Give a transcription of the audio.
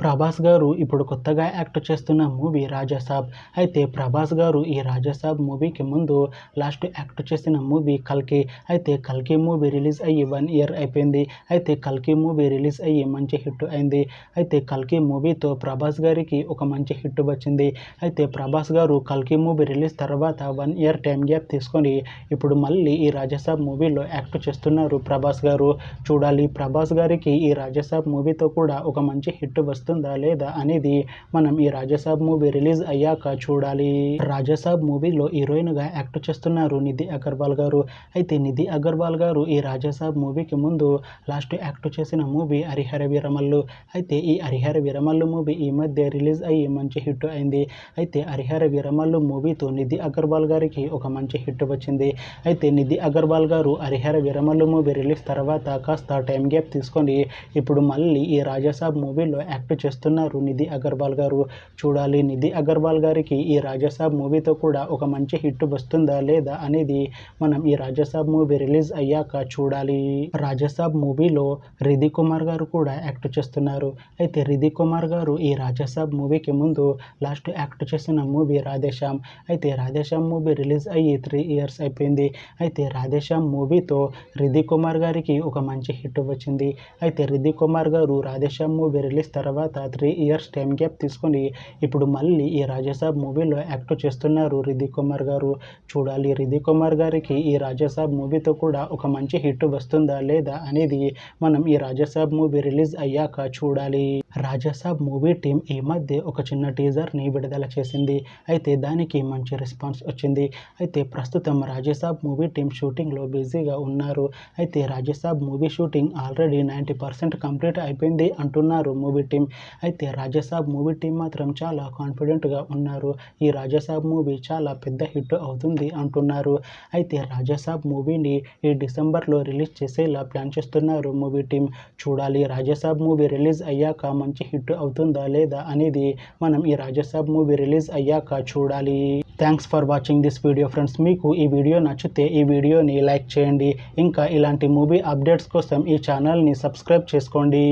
ప్రభాస్ గారు ఇప్పుడు కొత్తగా యాక్ట్ చేస్తున్న మూవీ రాజాసాబ్. అయితే ప్రభాస్ గారు ఈ రాజాసాబ్ మూవీకి ముందు లాస్ట్ యాక్ట్ చేసిన మూవీ కల్కి. అయితే కల్కి మూవీ రిలీజ్ అయ్యి 1 ఇయర్ అయిపోయింది. అయితే కల్కి మూవీ రిలీజ్ అయ్యి మంచి హిట్ అయింది. అయితే కల్కి మూవీతో ప్రభాస్ గారికి ఒక మంచి హిట్ వచ్చింది. అయితే ప్రభాస్ గారు కల్కి మూవీ రిలీజ్ తర్వాత 1 ఇయర్ టైం గ్యాప్ తీసుకొని ఇప్పుడు మళ్ళీ ఈ రాజాసాబ్ మూవీలో యాక్ట్ చేస్తున్నారు ప్రభాస్ గారు. చూడాలి ప్రభాస్ గారికి ఈ రాజాసాబ్ మూవీతో కూడా ఒక మంచి హిట్ వస్తుందా లేదా అనేది మనం ఈ రాజాసాబ్ మూవీ రిలీజ్ అయ్యాక చూడాలి. రాజాసాబ్ మూవీలో హీరోయిన్ గా యాక్ట్ చేస్తున్నారు నిధి అగర్వాల్ గారు. అయితే నిధి అగర్వాల్ గారు ఈ రాజాసాబ్ మూవీకి ముందు లాస్ట్ యాక్ట్ చేసిన మూవీ హరిహర వీరమల్లు. అయితే ఈ హరిహర వీరమల్లు మూవీ ఈ మధ్య రిలీజ్ అయ్యి మంచి హిట్ అయింది. అయితే హరిహర వీరమల్లు మూవీతో నిధి అగర్వాల్ గారికి ఒక మంచి హిట్ వచ్చింది. అయితే నిధి అగర్వాల్ గారు హరిహర వీరమల్లు మూవీ రిలీజ్ తర్వాత కాస్త టైం గ్యాప్ తీసుకొని ఇప్పుడు మళ్ళీ ఈ రాజాసాబ్ మూవీలో యాక్ట్ చేస్తున్నారు నిధి అగర్వాల్ గారు. చూడాలి నిధి అగర్వాల్ గారికి ఈ రాజాసాబ్ మూవీతో కూడా ఒక మంచి హిట్ వస్తుందా లేదా అనేది మనం ఈ రాజాసాబ్ మూవీ రిలీజ్ అయ్యాక చూడాలి. రాజాసాబ్ మూవీలో రిధి కుమార్ గారు కూడా యాక్ట్ చేస్తున్నారు. అయితే రిధి కుమార్ గారు ఈ రాజాసాబ్ మూవీకి ముందు లాస్ట్ యాక్ట్ చేసిన మూవీ రాధేశ్యామ్. అయితే రాధేశ్యామ్ మూవీ రిలీజ్ అయ్యి 3 ఇయర్స్ అయిపోయింది. అయితే రాధేశ్యామ్ మూవీతో రిధి కుమార్ గారికి ఒక మంచి హిట్ వచ్చింది. అయితే రిధి కుమార్ గారు రాధేశ్యామ్ మూవీ రిలీజ్ తర్వాత 3 ఇయర్స్ టైం గ్యాప్ తీసుకొని ఇప్పుడు మళ్ళీ ఈ రాజాసాబ్ మూవీలో యాక్ట్ చేస్తున్నారు రిధి కుమార్ గారు. చూడాలి రిధి కుమార్ గారికి ఈ రాజాసాబ్ మూవీతో కూడా ఒక మంచి హిట్ వస్తుందా లేదా అనేది మనం ఈ రాజాసాబ్ మూవీ రిలీజ్ అయ్యాక చూడాలి. రాజాసాబ్ మూవీ టీం ఈ మధ్య ఒక చిన్న టీజర్ని విడుదల చేసింది. అయితే దానికి మంచి రెస్పాన్స్ వచ్చింది. అయితే ప్రస్తుతం రాజాసాబ్ మూవీ టీం షూటింగ్లో బిజీగా ఉన్నారు. అయితే Raja Saab movie shooting already 90% complete అయిపోయింది అంటున్నారు మూవీ టీం. అయితే రాజాసాబ్ మూవీ టీం మాత్రం చాలా కాన్ఫిడెంట్గా ఉన్నారు. ఈ రాజాసాబ్ మూవీ చాలా పెద్ద హిట్ అవుతుంది అంటున్నారు. అయితే రాజాసాబ్ మూవీని ఈ డిసెంబర్లో రిలీజ్ చేసేలా ప్లాన్ చేస్తున్నారు మూవీ టీం. చూడాలి రాజాసాబ్ మూవీ రిలీజ్ అయ్యాక మంచి హిట్ అవుతుందా లేదా అనేది మనం ఈ రాజాసాబ్ మూవీ రిలీజ్ అయ్యాక చూడాలి. Thanks for watching this video friends. మీకు ఈ వీడియో నచ్చితే ఈ వీడియోని లైక్ చేయండి. ఇంకా ఇలాంటి మూవీ అప్డేట్స్ కోసం ఈ ఛానల్ని సబ్స్క్రైబ్ చేసుకోండి.